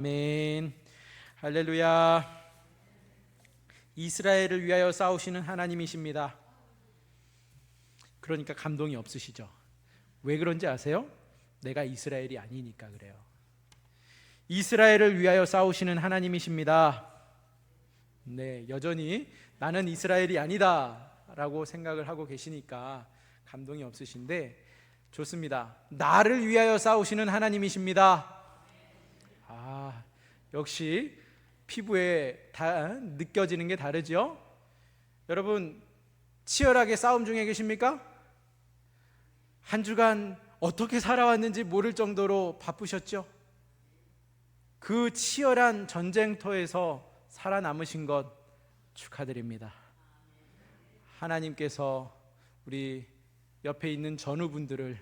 아멘. 할렐루야. 이스라엘을 위하여 싸우시는 하나님이십니다. 그러니까 감동이 없으시죠? 왜 그런지 아세요? 내가 이스라엘이 아니니까 그래요. 이스라엘을 위하여 싸우시는 하나님이십니다. 네, 여전히 나는 이스라엘이 아니다 라고 생각을 하고 계시니까 감동이 없으신데, 좋습니다. 나를 위하여 싸우시는 하나님이십니다. 역시 피부에 다 느껴지는 게 다르죠? 여러분, 치열하게 싸움 중에 계십니까? 한 주간 어떻게 살아왔는지 모를 정도로 바쁘셨죠? 그 치열한 전쟁터에서 살아남으신 것 축하드립니다. 하나님께서 우리 옆에 있는 전우분들을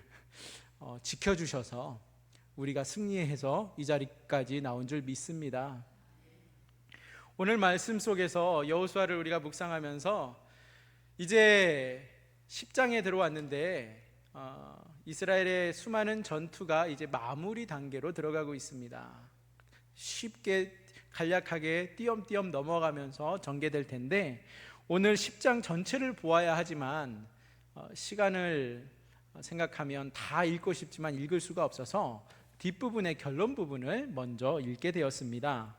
지켜주셔서 우리가 승리해서 이 자리까지 나온 줄 믿습니다. 오늘 말씀 속에서 여호수아를 우리가 묵상하면서 이제 10장에 들어왔는데 이스라엘의 수많은 전투가 이제 마무리 단계로 들어가고 있습니다. 쉽게 간략하게 띄엄띄엄 넘어가면서 전개될 텐데, 오늘 10장 전체를 보아야 하지만 시간을 생각하면 다 읽고 싶지만 읽을 수가 없어서 뒷부분의 결론 부분을 먼저 읽게 되었습니다.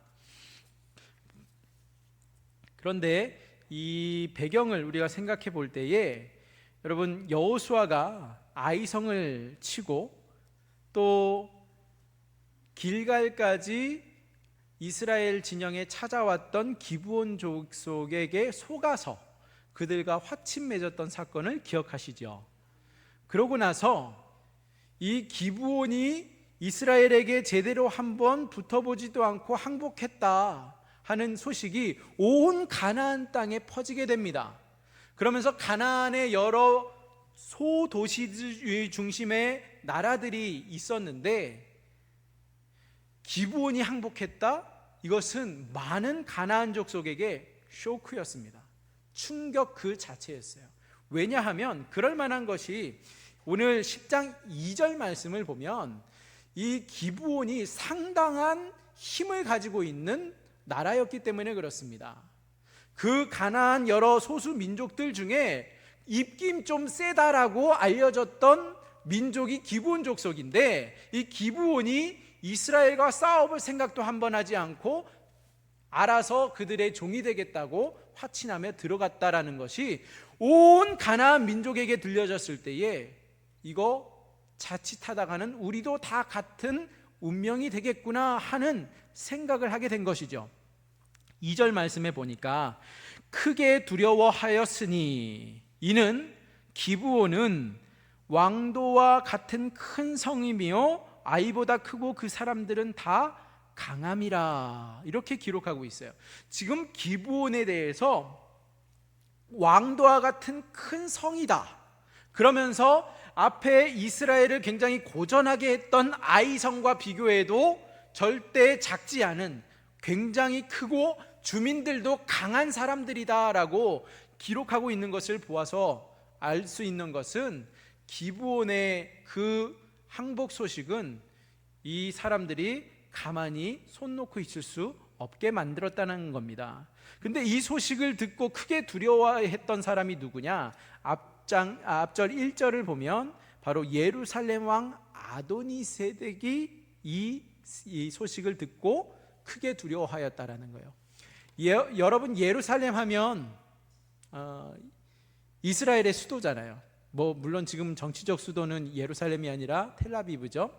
그런데 이 배경을 우리가 생각해 볼 때에, 여러분, 여호수아가 아이성을 치고 또 길갈까지 이스라엘 진영에 찾아왔던 기브온 족속에게 속아서 그들과 화친 맺었던 사건을 기억하시죠? 그러고 나서 이 기브온이 이스라엘에게 제대로 한번 붙어보지도 않고 항복했다 하는 소식이 온 가나안 땅에 퍼지게 됩니다. 그러면서 가나안의 여러 소도시 중심의 나라들이 있었는데, 기브온이 항복했다? 이것은 많은 가나안 족속에게 쇼크였습니다. 충격 그 자체였어요. 왜냐하면 그럴 만한 것이 오늘 10장 2절 말씀을 보면 이 기브온이 상당한 힘을 가지고 있는 나라였기 때문에 그렇습니다. 그 가나안 여러 소수 민족들 중에 입김 좀 세다라고 알려졌던 민족이 기브온 족속인데, 이 기브온이 이스라엘과 싸워볼 생각도 한번 하지 않고 알아서 그들의 종이 되겠다고 화친하며 들어갔다라는 것이 온 가나안 민족에게 들려졌을 때에, 이거 자칫하다가는 우리도 다 같은 운명이 되겠구나 하는 생각을 하게 된 것이죠. 2절 말씀에 보니까 크게 두려워하였으니, 이는 기브온은 왕도와 같은 큰 성이며 아이보다 크고 그 사람들은 다 강함이라, 이렇게 기록하고 있어요. 지금 기브온에 대해서 왕도와 같은 큰 성이다 그러면서 앞에 이스라엘을 굉장히 고전하게 했던 아이성과 비교해도 절대 작지 않은 굉장히 크고 주민들도 강한 사람들이다라고 기록하고 있는 것을 보아서 알 수 있는 것은, 기브온의 그 항복 소식은 이 사람들이 가만히 손 놓고 있을 수 없게 만들었다는 겁니다. 근데 이 소식을 듣고 크게 두려워했던 사람이 누구냐? 앞절 1절을 보면 바로 예루살렘 왕 아도니세덱이 이 소식을 듣고 크게 두려워하였다라는 거예요. 여러분, 예루살렘 하면 이스라엘의 수도잖아요. 물론 지금 정치적 수도는 예루살렘이 아니라 텔아비브죠.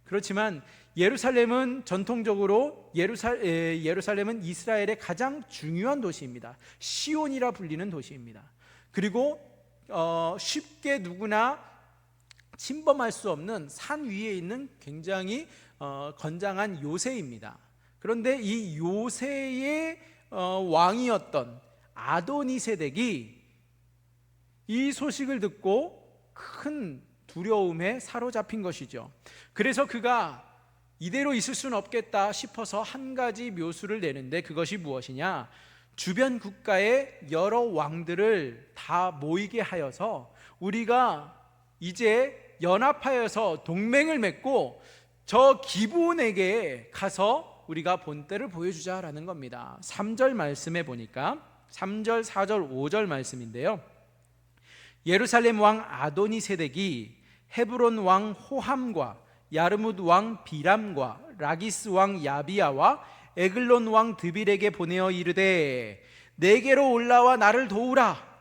그렇지만 예루살렘은 전통적으로 예루살렘은 이스라엘의 가장 중요한 도시입니다. 시온이라 불리는 도시입니다. 그리고 쉽게 누구나 침범할 수 없는 산 위에 있는 굉장히 건장한 요새입니다. 그런데 이 요새의 왕이었던 아도니세덱이 이 소식을 듣고 큰 두려움에 사로잡힌 것이죠. 그래서 그가 이대로 있을 수는 없겠다 싶어서 한 가지 묘수를 내는데, 그것이 무엇이냐? 주변 국가의 여러 왕들을 다 모이게 하여서 우리가 이제 연합하여서 동맹을 맺고 저 기브온에게 가서 우리가 본때를 보여주자라는 겁니다. 3절 말씀에 보니까 3절, 4절, 5절 말씀인데요. 예루살렘 왕 아도니세덱이 헤브론 왕 호함과 야르뭇 왕 비람과 라기스 왕 야비야와 에글론 왕 드빌에게 보내어 이르되 내게로 올라와 나를 도우라.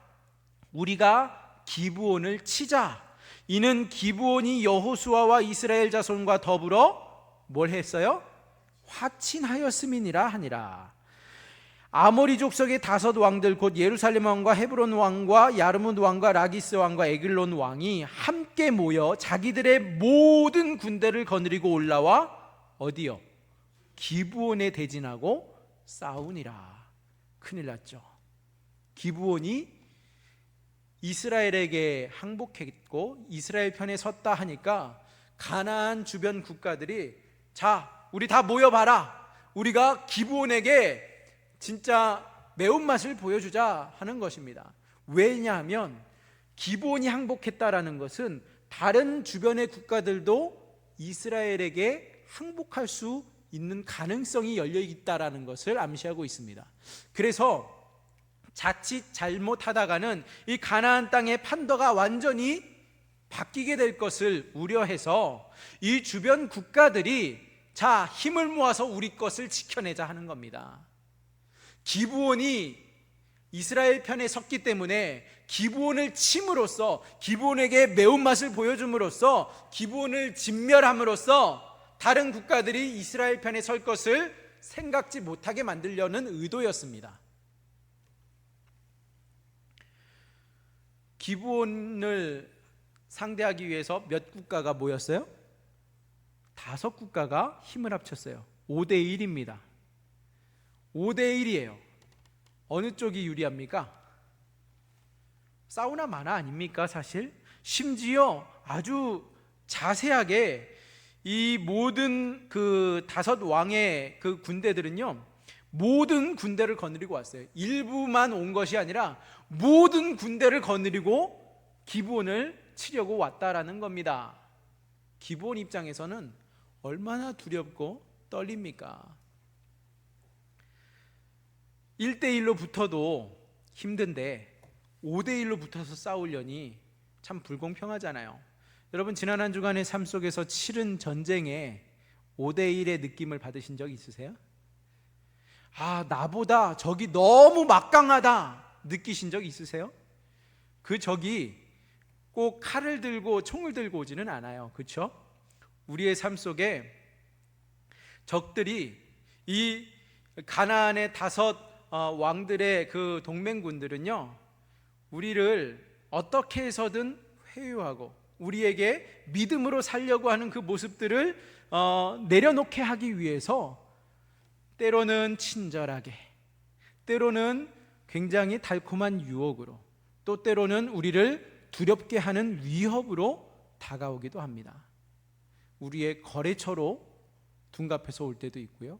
우리가 기브온을 치자. 이는 기브온이 여호수아와 이스라엘 자손과 더불어 뭘 했어요? 화친하였음이니라 하니라. 아모리 족속의 5 왕들 곧 예루살렘 왕과 헤브론 왕과 야르뭇 왕과 라기스 왕과 에글론 왕이 함께 모여 자기들의 모든 군대를 거느리고 올라와 어디요? 기브온에 대진하고 싸우니라. 큰일 났죠. 기브온이 이스라엘에게 항복했고 이스라엘 편에 섰다 하니까 가나안 주변 국가들이 자, 우리 다 모여봐라. 우리가 기브온에게 진짜 매운맛을 보여주자 하는 것입니다. 왜냐하면 기브온이 항복했다라는 것은 다른 주변의 국가들도 이스라엘에게 항복할 수 있는 가능성이 열려 있다라는 것을 암시하고 있습니다. 그래서 자칫 잘못하다가는 이 가나안 땅의 판도가 완전히 바뀌게 될 것을 우려해서 이 주변 국가들이 자, 힘을 모아서 우리 것을 지켜내자 하는 겁니다. 기브온이 이스라엘 편에 섰기 때문에 기브온을 침으로써, 기브온에게 매운맛을 보여줌으로써, 기브온을 진멸함으로써 다른 국가들이 이스라엘 편에 설 것을 생각지 못하게 만들려는 의도였습니다. 기브온을 상대하기 위해서 몇 국가가 모였어요? 5 국가가 힘을 합쳤어요. 5대1입니다. 5대1이에요. 어느 쪽이 유리합니까? 사우나 만화 아닙니까 사실? 심지어 아주 자세하게 이 모든 그 5 왕의 그 군대들은요, 모든 군대를 거느리고 왔어요. 일부만 온 것이 아니라 모든 군대를 거느리고 기브온을 치려고 왔다라는 겁니다. 기브온 입장에서는 얼마나 두렵고 떨립니까? 1대1로 붙어도 힘든데 5대1로 붙어서 싸우려니 참 불공평하잖아요. 여러분, 지난 한 주간의 삶 속에서 치른 전쟁에 5대1의 느낌을 받으신 적 있으세요? 아, 나보다 적이 너무 막강하다 느끼신 적 있으세요? 그 적이 꼭 칼을 들고 총을 들고 오지는 않아요. 그렇죠? 우리의 삶 속에 적들이 이 가나안의 5 왕들의 그 동맹군들은요, 우리를 어떻게 해서든 회유하고 우리에게 믿음으로 살려고 하는 그 모습들을 내려놓게 하기 위해서 때로는 친절하게, 때로는 굉장히 달콤한 유혹으로, 또 때로는 우리를 두렵게 하는 위협으로 다가오기도 합니다. 우리의 거래처로 둔갑해서 올 때도 있고요,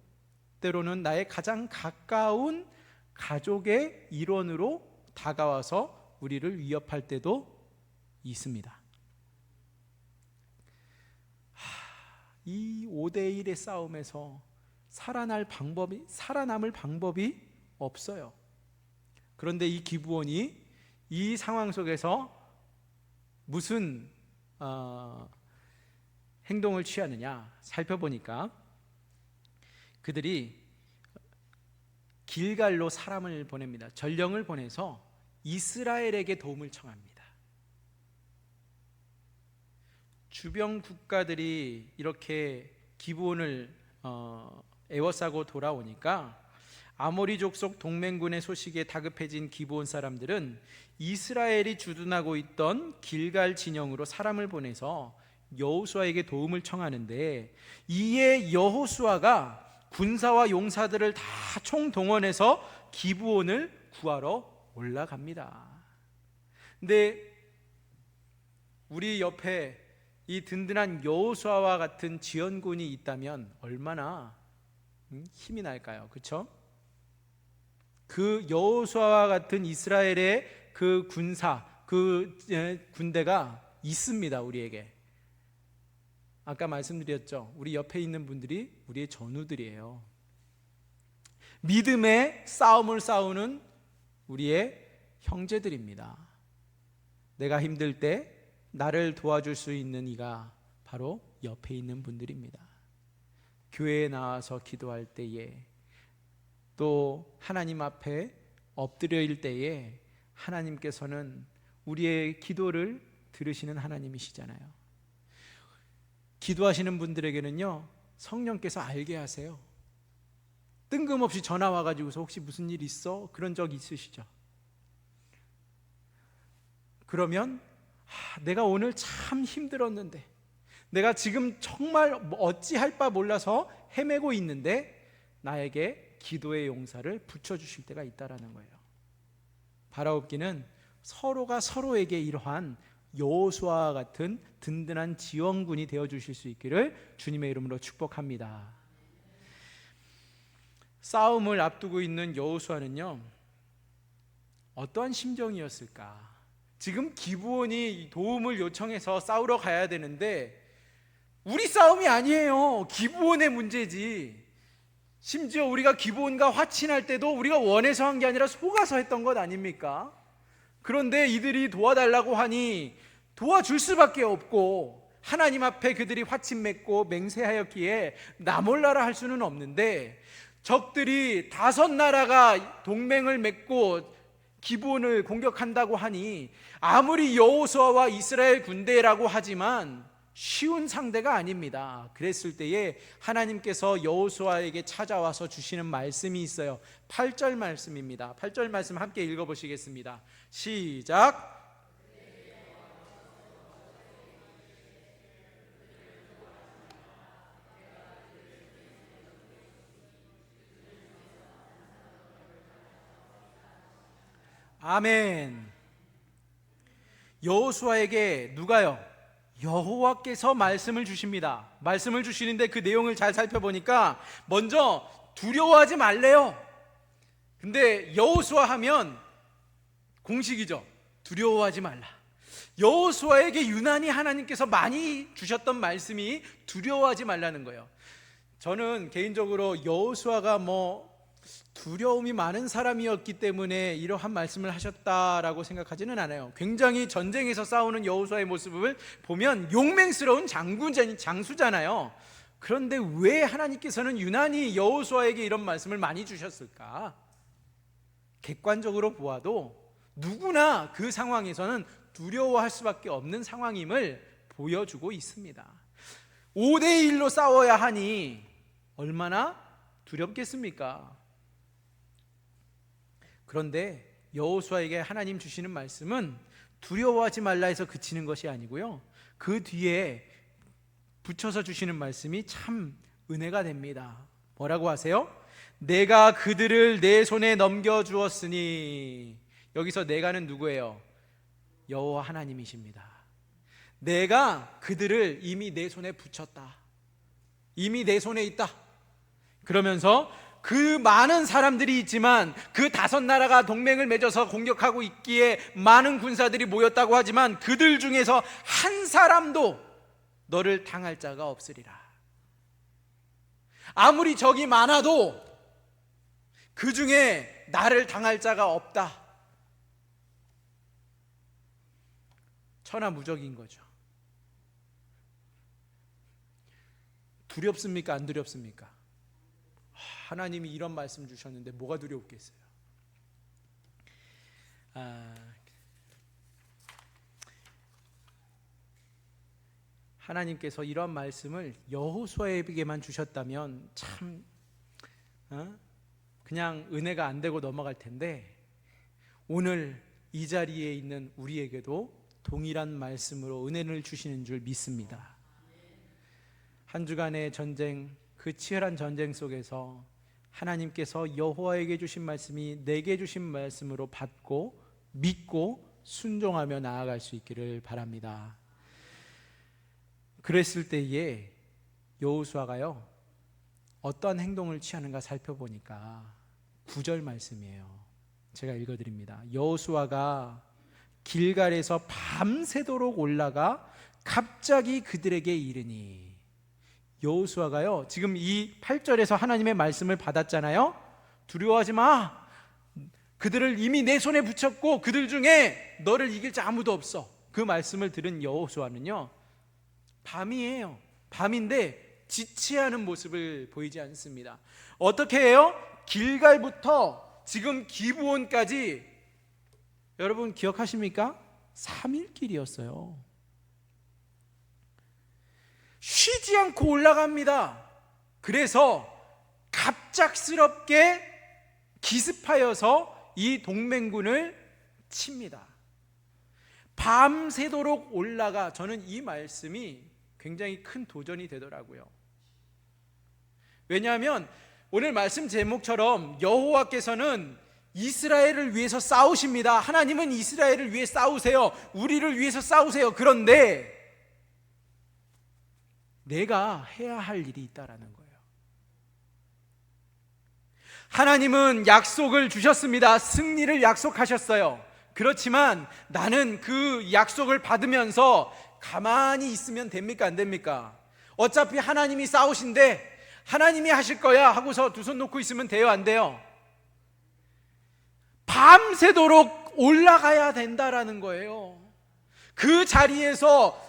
때로는 나의 가장 가까운 가족의 일원으로 다가와서 우리를 위협할 때도 있습니다. 이 5대1의 싸움에서 살아남을 방법이 없어요. 그런데 이 기브온이 이 상황 속에서 무슨 행동을 취하느냐 살펴보니까 그들이 길갈로 사람을 보냅니다. 전령을 보내서 이스라엘에게 도움을 청합니다. 주변 국가들이 이렇게 기브온을 에워싸고 돌아오니까 아모리 족속 동맹군의 소식에 다급해진 기브온 사람들은 이스라엘이 주둔하고 있던 길갈 진영으로 사람을 보내서 여호수아에게 도움을 청하는데, 이에 여호수아가 군사와 용사들을 다 총동원해서 기브온을 구하러 올라갑니다. 근데 우리 옆에 이 든든한 여호수아와 같은 지원군이 있다면 얼마나 힘이 날까요? 그렇죠? 그 여호수아와 같은 이스라엘의 그 군사, 그 군대가 있습니다. 우리에게. 아까 말씀드렸죠. 우리 옆에 있는 분들이 우리의 전우들이에요. 믿음의 싸움을 싸우는 우리의 형제들입니다. 내가 힘들 때 나를 도와줄 수 있는 이가 바로 옆에 있는 분들입니다. 교회에 나와서 기도할 때에, 또 하나님 앞에 엎드려일 때에 하나님께서는 우리의 기도를 들으시는 하나님이시잖아요. 기도하시는 분들에게는요, 성령께서 알게 하세요. 뜬금없이 전화 와가지고서 혹시 무슨 일 있어? 그런 적 있으시죠? 그러면 내가 오늘 참 힘들었는데, 내가 지금 정말 어찌할 바 몰라서 헤매고 있는데 나에게 기도의 용사를 붙여주실 때가 있다라는 거예요. 바라옵기는 서로가 서로에게 이러한 여호수아와 같은 든든한 지원군이 되어주실 수 있기를 주님의 이름으로 축복합니다. 싸움을 앞두고 있는 여호수아는요, 어떠한 심정이었을까? 지금 기브온이 도움을 요청해서 싸우러 가야 되는데 우리 싸움이 아니에요. 기브온의 문제지. 심지어 우리가 기브온과 화친할 때도 우리가 원해서 한 게 아니라 속아서 했던 것 아닙니까? 그런데 이들이 도와달라고 하니 도와줄 수밖에 없고, 하나님 앞에 그들이 화친 맺고 맹세하였기에 나 몰라라 할 수는 없는데, 적들이 5나라가 동맹을 맺고 기브온을 공격한다고 하니 아무리 여호수아와 이스라엘 군대라고 하지만 쉬운 상대가 아닙니다. 그랬을 때에 하나님께서 여호수아에게 찾아와서 주시는 말씀이 있어요. 8절 말씀입니다. 8절 말씀 함께 읽어보시겠습니다. 시작. 아멘. 여호수아에게 누가요? 여호와께서 말씀을 주십니다. 말씀을 주시는데 그 내용을 잘 살펴보니까 먼저 두려워하지 말래요. 근데 여호수아 하면 공식이죠. 두려워하지 말라. 여호수아에게 유난히 하나님께서 많이 주셨던 말씀이 두려워하지 말라는 거예요. 저는 개인적으로 여호수아가 두려움이 많은 사람이었기 때문에 이러한 말씀을 하셨다라고 생각하지는 않아요. 굉장히 전쟁에서 싸우는 여호수아의 모습을 보면 용맹스러운 장수잖아요. 그런데 왜 하나님께서는 유난히 여호수아에게 이런 말씀을 많이 주셨을까? 객관적으로 보아도 누구나 그 상황에서는 두려워할 수밖에 없는 상황임을 보여주고 있습니다. 5대1로 싸워야 하니 얼마나 두렵겠습니까? 그런데 여호수아에게 하나님 주시는 말씀은 두려워하지 말라 해서 그치는 것이 아니고요, 그 뒤에 붙여서 주시는 말씀이 참 은혜가 됩니다. 뭐라고 하세요? 내가 그들을 내 손에 넘겨주었으니. 여기서 내가는 누구예요? 여호와 하나님이십니다. 내가 그들을 이미 내 손에 붙였다. 이미 내 손에 있다. 그러면서 그 많은 사람들이 있지만, 그 5나라가 동맹을 맺어서 공격하고 있기에 많은 군사들이 모였다고 하지만 그들 중에서 한 사람도 너를 당할 자가 없으리라. 아무리 적이 많아도 그 중에 나를 당할 자가 없다. 천하무적인 거죠. 두렵습니까? 안 두렵습니까? 하나님이 이런 말씀 주셨는데 뭐가 두렵겠어요? 하나님께서 이런 말씀을 여호수아에게만 주셨다면 참 그냥 은혜가 안 되고 넘어갈 텐데, 오늘 이 자리에 있는 우리에게도 동일한 말씀으로 은혜를 주시는 줄 믿습니다. 한 주간의 전쟁, 그 치열한 전쟁 속에서 하나님께서 여호와에게 주신 말씀이 내게 주신 말씀으로 받고 믿고 순종하며 나아갈 수 있기를 바랍니다. 그랬을 때에 여호수아가요, 어떤 행동을 취하는가 살펴보니까 9절 말씀이에요. 제가 읽어드립니다. 여호수아가 길갈에서 밤새도록 올라가 갑자기 그들에게 이르니. 여호수아가요, 지금 이 8절에서 하나님의 말씀을 받았잖아요. 두려워하지 마. 그들을 이미 내 손에 붙였고 그들 중에 너를 이길 자 아무도 없어. 그 말씀을 들은 여호수아는요, 밤이에요. 밤인데 지체하는 모습을 보이지 않습니다. 어떻게 해요? 길갈부터 지금 기브온까지, 여러분 기억하십니까? 3일 길이었어요. 쉬지 않고 올라갑니다. 그래서 갑작스럽게 기습하여서 이 동맹군을 칩니다. 밤새도록 올라가. 저는 이 말씀이 굉장히 큰 도전이 되더라고요. 왜냐하면 오늘 말씀 제목처럼 여호와께서는 이스라엘을 위해서 싸우십니다. 하나님은 이스라엘을 위해 싸우세요. 우리를 위해서 싸우세요. 그런데 내가 해야 할 일이 있다라는 거예요. 하나님은 약속을 주셨습니다. 승리를 약속하셨어요. 그렇지만 나는 그 약속을 받으면서 가만히 있으면 됩니까? 안 됩니까? 어차피 하나님이 싸우신데 하나님이 하실 거야 하고서 두 손 놓고 있으면 돼요? 안 돼요? 밤새도록 올라가야 된다라는 거예요. 그 자리에서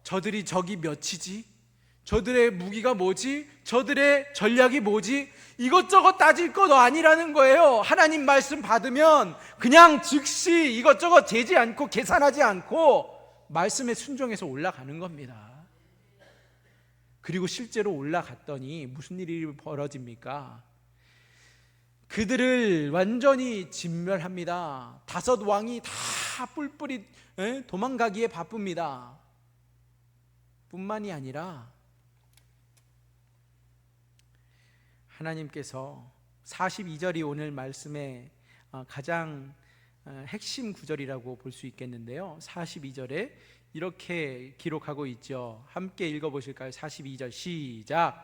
저들이 적이 몇이지? 저들의 무기가 뭐지? 저들의 전략이 뭐지? 이것저것 따질 것 아니라는 거예요. 하나님 말씀 받으면 그냥 즉시 이것저것 재지 않고 계산하지 않고 말씀에 순종해서 올라가는 겁니다. 그리고 실제로 올라갔더니 무슨 일이 벌어집니까? 그들을 완전히 진멸합니다. 5 왕이 다 뿔뿔이 도망가기에 바쁩니다. 뿐만이 아니라 하나님께서 42절이 오늘 말씀의 가장 핵심 구절이라고 볼 수 있겠는데요. 42절에 이렇게 기록하고 있죠. 함께 읽어보실까요? 42절 시작.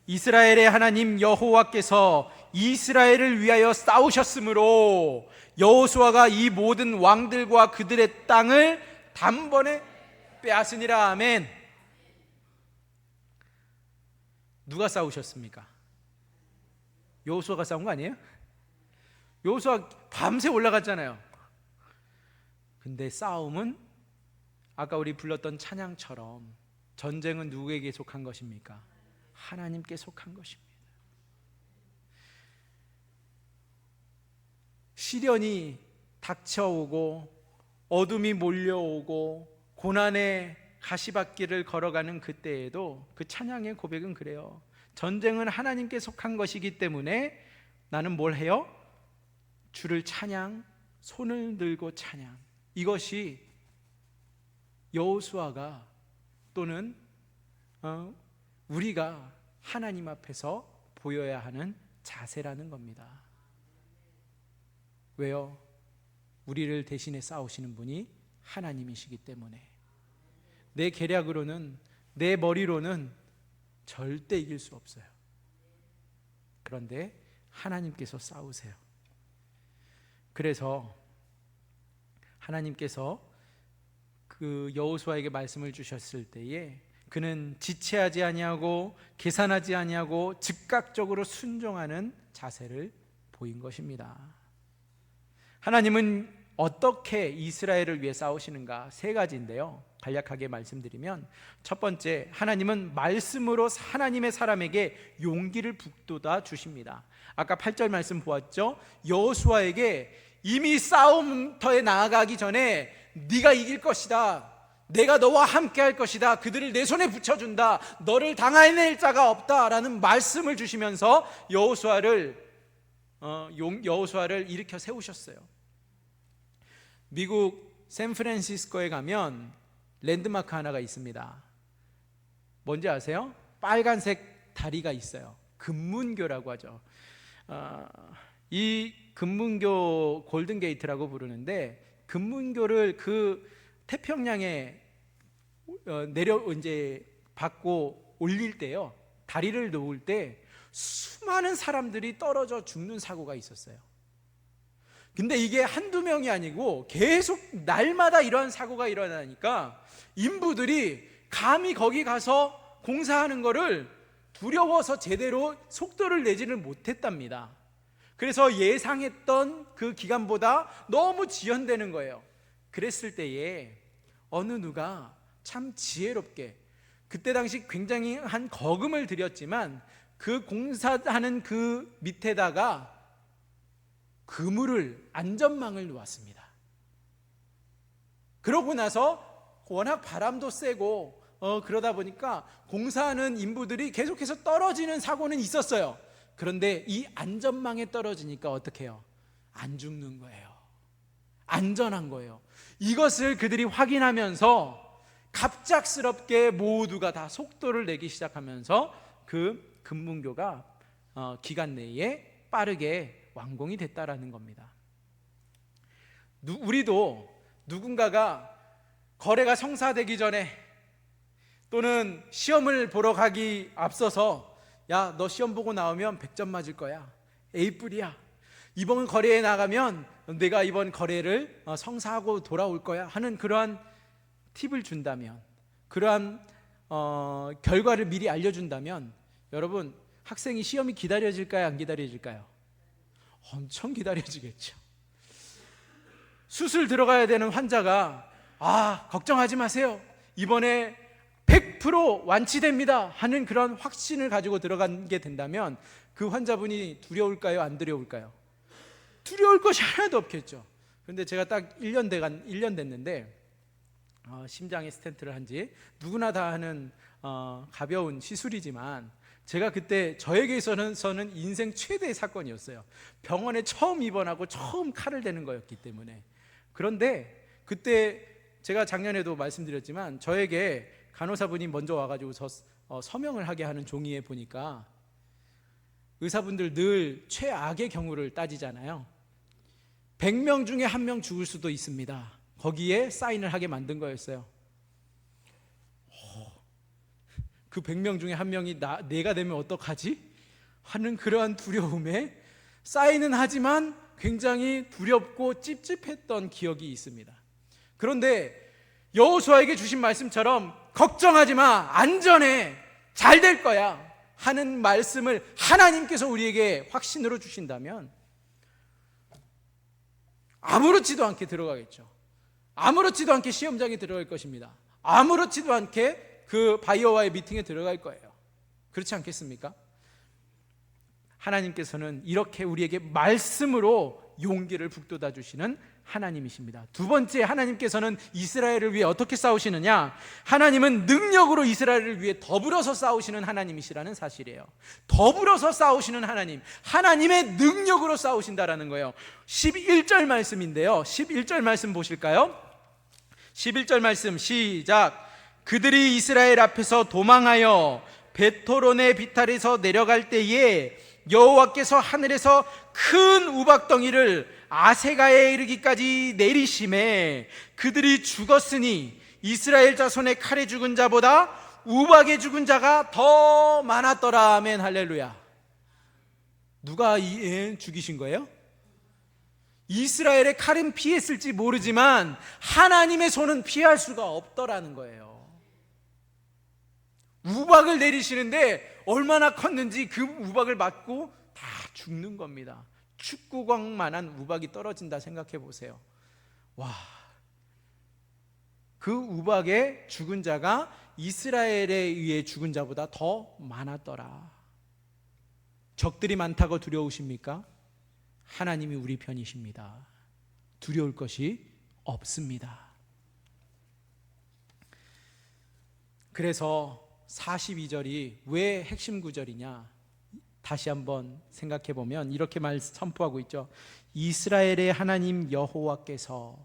이스라엘의 하나님 여호와께서 이스라엘을 위하여 싸우셨으므로 여호수아가 이 모든 왕들과 그들의 땅을 단번에 빼앗으니라. 아멘. 누가 싸우셨습니까? 여호수아가 싸운 거 아니에요? 여호수아 밤새 올라갔잖아요. 근데 싸움은 아까 우리 불렀던 찬양처럼 전쟁은 누구에게 속한 것입니까? 하나님께 속한 것입니다. 시련이 닥쳐오고 어둠이 몰려오고 고난의 가시밭길을 걸어가는 그때에도 그 찬양의 고백은 그래요. 전쟁은 하나님께 속한 것이기 때문에 나는 뭘 해요? 주를 찬양, 손을 들고 찬양. 이것이 여호수아가 또는 우리가 하나님 앞에서 보여야 하는 자세라는 겁니다. 왜요? 우리를 대신해 싸우시는 분이 하나님이시기 때문에. 내 계략으로는, 내 머리로는 절대 이길 수 없어요. 그런데 하나님께서 싸우세요. 그래서 하나님께서 그 여호수아에게 말씀을 주셨을 때에 그는 지체하지 아니하고 계산하지 아니하고 즉각적으로 순종하는 자세를 보인 것입니다. 하나님은 어떻게 이스라엘을 위해 싸우시는가? 3가지인데요. 간략하게 말씀드리면, 첫 번째, 하나님은 말씀으로 하나님의 사람에게 용기를 북돋아 주십니다. 아까 8절 말씀 보았죠? 여호수아에게 이미 싸움터에 나아가기 전에 네가 이길 것이다, 내가 너와 함께 할 것이다, 그들을 내 손에 붙여준다, 너를 당해낼 자가 없다라는 말씀을 주시면서 여호수아를 일으켜 세우셨어요. 미국 샌프란시스코에 가면 랜드마크 하나가 있습니다. 뭔지 아세요? 빨간색 다리가 있어요. 금문교라고 하죠. 이 금문교 골든게이트라고 부르는데, 금문교를 그 태평양에 이제 받고 올릴 때요, 다리를 놓을 때 수많은 사람들이 떨어져 죽는 사고가 있었어요. 근데 이게 한두 명이 아니고 계속 날마다 이러한 사고가 일어나니까 인부들이 감히 거기 가서 공사하는 거를 두려워서 제대로 속도를 내지를 못했답니다. 그래서 예상했던 그 기간보다 너무 지연되는 거예요. 그랬을 때에 어느 누가 참 지혜롭게, 그때 당시 굉장히 한 거금을 들였지만 그 공사하는 그 밑에다가 그물을, 안전망을 놓았습니다. 그러고 나서 워낙 바람도 세고 그러다 보니까 공사하는 인부들이 계속해서 떨어지는 사고는 있었어요. 그런데 이 안전망에 떨어지니까 어떻게 해요? 안 죽는 거예요. 안전한 거예요. 이것을 그들이 확인하면서 갑작스럽게 모두가 다 속도를 내기 시작하면서 그 금문교가 기간 내에 빠르게 완공이 됐다라는 겁니다. 우리도 누군가가 거래가 성사되기 전에 또는 시험을 보러 가기 앞서서 야, 너 시험 보고 나오면 100점 맞을 거야. A뿔이야. 이번 거래에 나가면 내가 이번 거래를 성사하고 돌아올 거야 하는 그러한 팁을 준다면, 그러한 결과를 미리 알려준다면 여러분, 학생이 시험이 기다려질까요? 안 기다려질까요? 엄청 기다려지겠죠. 수술 들어가야 되는 환자가 걱정하지 마세요. 이번에 100% 완치됩니다 하는 그런 확신을 가지고 들어가게 된다면 그 환자분이 두려울까요? 안 두려울까요? 두려울 것이 하나도 없겠죠. 그런데 제가 딱 1년 됐는데 심장에 스텐트를 한 지 누구나 다 하는 가벼운 시술이지만 제가 그때 저에게 있어서는 인생 최대의 사건이었어요. 병원에 처음 입원하고 처음 칼을 대는 거였기 때문에. 그런데 그때 제가 작년에도 말씀드렸지만 저에게 간호사분이 먼저 와가지고 서명을 하게 하는 종이에 보니까 의사분들 늘 최악의 경우를 따지잖아요. 100명 중에 1명 죽을 수도 있습니다. 거기에 사인을 하게 만든 거였어요. 그 100명 중에 1명이 내가 되면 어떡하지? 하는 그러한 두려움에 사인은 하지만 굉장히 두렵고 찝찝했던 기억이 있습니다. 그런데 여호수아에게 주신 말씀처럼 걱정하지 마, 안전해, 잘 될 거야 하는 말씀을 하나님께서 우리에게 확신으로 주신다면 아무렇지도 않게 들어가겠죠. 아무렇지도 않게 시험장에 들어갈 것입니다. 아무렇지도 않게 그 바이오와의 미팅에 들어갈 거예요. 그렇지 않겠습니까? 하나님께서는 이렇게 우리에게 말씀으로 용기를 북돋아 주시는 하나님이십니다. 두 번째, 하나님께서는 이스라엘을 위해 어떻게 싸우시느냐? 하나님은 능력으로 이스라엘을 위해 더불어서 싸우시는 하나님이시라는 사실이에요. 더불어서 싸우시는 하나님, 하나님의 능력으로 싸우신다라는 거예요. 11절 말씀인데요, 11절 말씀 보실까요? 11절 말씀 시작. 그들이 이스라엘 앞에서 도망하여 베토론의 비탈에서 내려갈 때에 여호와께서 하늘에서 큰 우박덩이를 아세가에 이르기까지 내리심에 그들이 죽었으니 이스라엘 자손의 칼에 죽은 자보다 우박에 죽은 자가 더 많았더라. 아멘. 할렐루야. 누가 죽이신 거예요? 이스라엘의 칼은 피했을지 모르지만 하나님의 손은 피할 수가 없더라는 거예요. 우박을 내리시는데 얼마나 컸는지 그 우박을 맞고 다 죽는 겁니다. 축구공만한 우박이 떨어진다 생각해 보세요. 와, 그 우박에 죽은 자가 이스라엘에 의해 죽은 자보다 더 많았더라. 적들이 많다고 두려우십니까? 하나님이 우리 편이십니다. 두려울 것이 없습니다. 그래서 42절이 왜 핵심 구절이냐? 다시 한번 생각해 보면 이렇게 선포하고 있죠. 이스라엘의 하나님 여호와께서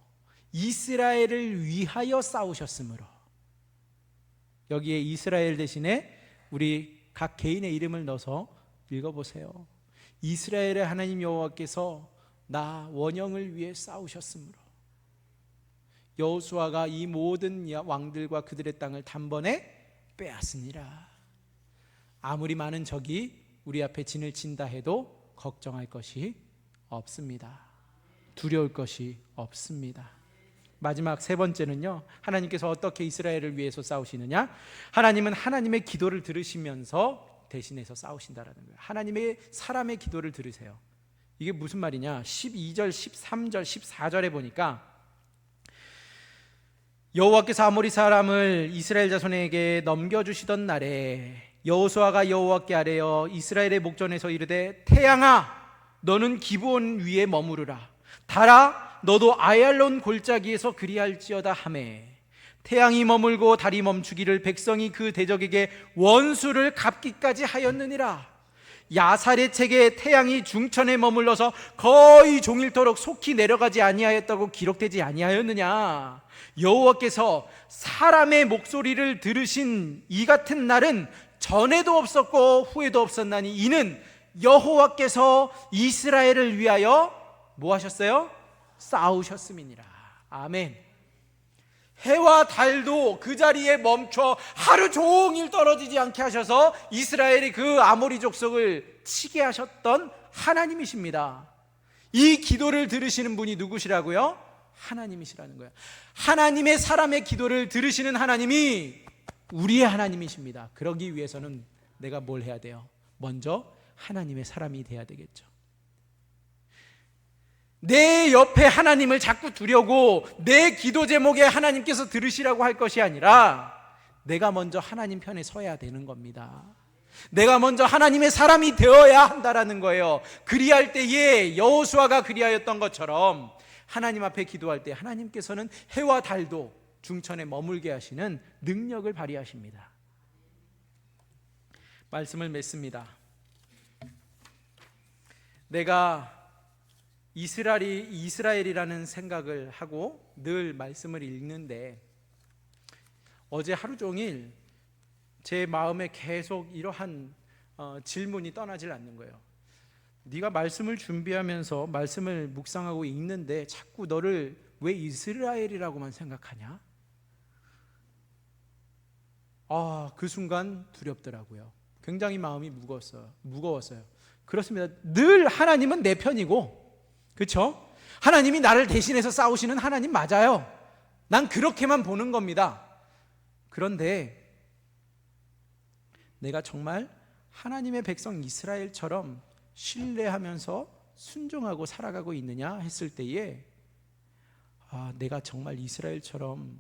이스라엘을 위하여 싸우셨으므로. 여기에 이스라엘 대신에 우리 각 개인의 이름을 넣어서 읽어보세요. 이스라엘의 하나님 여호와께서 나 원형을 위해 싸우셨으므로. 여호수아가 이 모든 왕들과 그들의 땅을 단번에 빼앗으니라. 아무리 많은 적이 우리 앞에 진을 친다 해도 걱정할 것이 없습니다. 두려울 것이 없습니다. 마지막 세 번째는요, 하나님께서 어떻게 이스라엘을 위해서 싸우시느냐? 하나님은 하나님의 기도를 들으시면서 대신해서 싸우신다라는 거예요. 하나님의 사람의 기도를 들으세요. 이게 무슨 말이냐? 12절, 13절, 14절에 보니까 여호와께서 아모리 사람을 이스라엘 자손에게 넘겨주시던 날에 여호수아가 여호와께 아뢰어 이스라엘의 목전에서 이르되 태양아 너는 기브온 위에 머무르라 달아 너도 아얄론 골짜기에서 그리할지어다 하매 태양이 머물고 달이 멈추기를 백성이 그 대적에게 원수를 갚기까지 하였느니라. 야살의 책에 태양이 중천에 머물러서 거의 종일토록 속히 내려가지 아니하였다고 기록되지 아니하였느냐. 여호와께서 사람의 목소리를 들으신 이 같은 날은 전에도 없었고 후에도 없었나니 이는 여호와께서 이스라엘을 위하여 뭐 하셨어요? 싸우셨음이니라. 아멘. 해와 달도 그 자리에 멈춰 하루 종일 떨어지지 않게 하셔서 이스라엘이 그 아모리 족속을 치게 하셨던 하나님이십니다. 이 기도를 들으시는 분이 누구시라고요? 하나님이시라는 거예요. 하나님의 사람의 기도를 들으시는 하나님이 우리의 하나님이십니다. 그러기 위해서는 내가 뭘 해야 돼요? 먼저 하나님의 사람이 돼야 되겠죠. 내 옆에 하나님을 자꾸 두려고 내 기도 제목에 하나님께서 들으시라고 할 것이 아니라 내가 먼저 하나님 편에 서야 되는 겁니다. 내가 먼저 하나님의 사람이 되어야 한다라는 거예요. 그리할 때에 여호수아가 그리하였던 것처럼 하나님 앞에 기도할 때 하나님께서는 해와 달도 중천에 머물게 하시는 능력을 발휘하십니다. 말씀을 맺습니다. 내가 이스라엘이라는 생각을 하고 늘 말씀을 읽는데 어제 하루 종일 제 마음에 계속 이러한 질문이 떠나질 않는 거예요. 네가 말씀을 준비하면서 말씀을 묵상하고 읽는데 자꾸 너를 왜 이스라엘이라고만 생각하냐? 그 순간 두렵더라고요. 굉장히 마음이 무거웠어요. 그렇습니다. 늘 하나님은 내 편이고, 그렇죠? 하나님이 나를 대신해서 싸우시는 하나님 맞아요. 난 그렇게만 보는 겁니다. 그런데 내가 정말 하나님의 백성 이스라엘처럼 신뢰하면서 순종하고 살아가고 있느냐 했을 때에 내가 정말 이스라엘처럼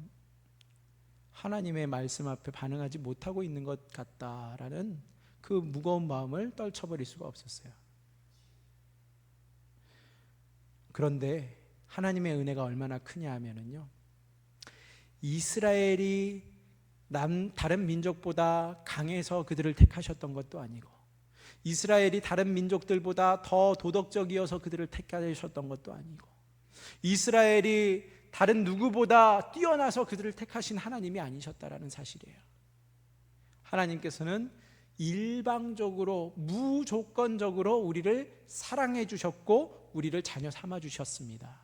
하나님의 말씀 앞에 반응하지 못하고 있는 것 같다라는 그 무거운 마음을 떨쳐버릴 수가 없었어요. 그런데 하나님의 은혜가 얼마나 크냐 하면은요, 이스라엘이 다른 민족보다 강해서 그들을 택하셨던 것도 아니고, 이스라엘이 다른 민족들보다 더 도덕적이어서 그들을 택하셨던 것도 아니고, 이스라엘이 다른 누구보다 뛰어나서 그들을 택하신 하나님이 아니셨다라는 사실이에요. 하나님께서는 일방적으로 무조건적으로 우리를 사랑해 주셨고 우리를 자녀 삼아 주셨습니다.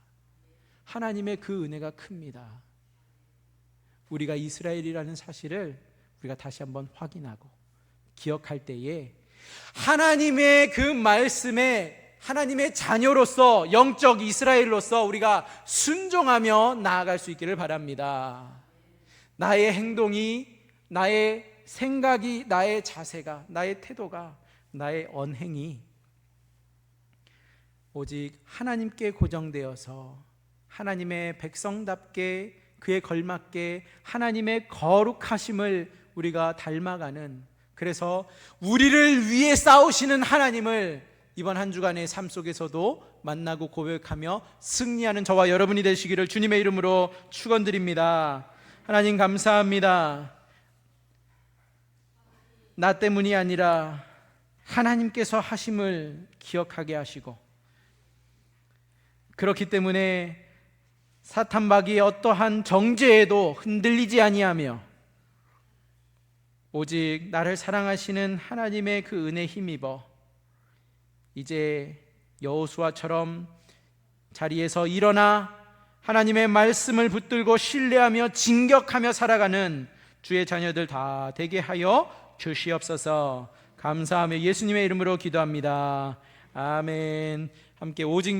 하나님의 그 은혜가 큽니다. 우리가 이스라엘이라는 사실을 우리가 다시 한번 확인하고 기억할 때에 하나님의 그 말씀에 하나님의 자녀로서 영적 이스라엘로서 우리가 순종하며 나아갈 수 있기를 바랍니다. 나의 행동이, 나의 생각이, 나의 자세가, 나의 태도가, 나의 언행이 오직 하나님께 고정되어서 하나님의 백성답게 그에 걸맞게 하나님의 거룩하심을 우리가 닮아가는, 그래서 우리를 위해 싸우시는 하나님을 이번 한 주간의 삶 속에서도 만나고 고백하며 승리하는 저와 여러분이 되시기를 주님의 이름으로 축원드립니다. 하나님 감사합니다. 나 때문이 아니라 하나님께서 하심을 기억하게 하시고, 그렇기 때문에 사탄마귀의 어떠한 정죄에도 흔들리지 아니하며 오직 나를 사랑하시는 하나님의 그 은혜에 힘입어 이제 여호수아처럼 자리에서 일어나 하나님의 말씀을 붙들고 신뢰하며 진격하며 살아가는 주의 자녀들 다 되게 하여 주시옵소서. 감사하며 예수님의 이름으로 기도합니다. 아멘. 함께 오직